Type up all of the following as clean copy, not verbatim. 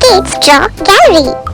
Kids Draw Gallery.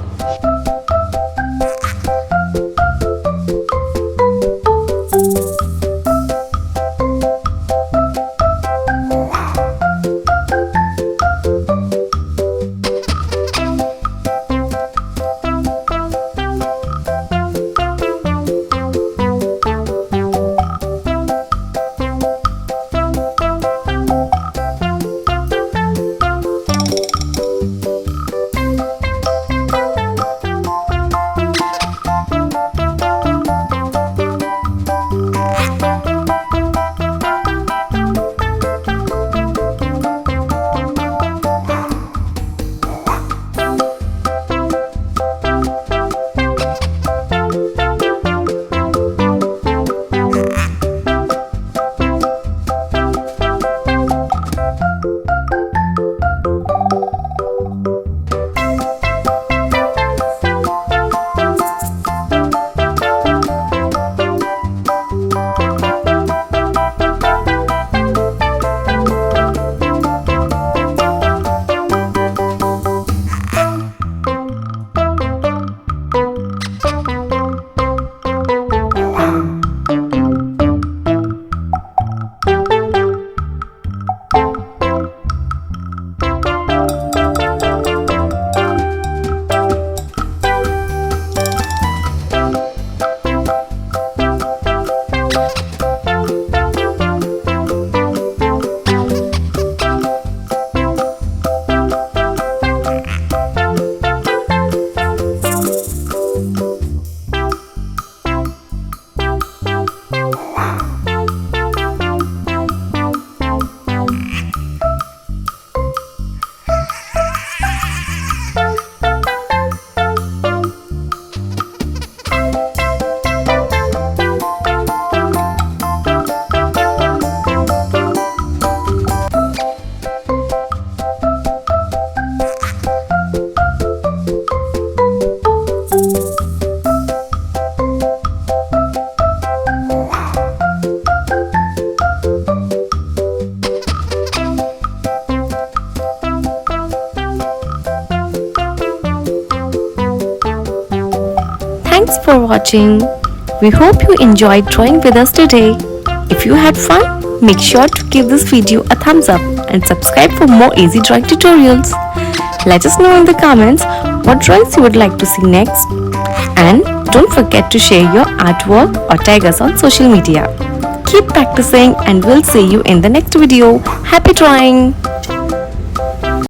Thanks for watching. We hope you enjoyed drawing with us today. If you had fun, make sure to give this video a thumbs up and subscribe for more easy drawing tutorials. Let us know in the comments what drawings you would like to see next. And don't forget to share your artwork or tag us on social media. Keep practicing and we'll see you in the next video. Happy drawing!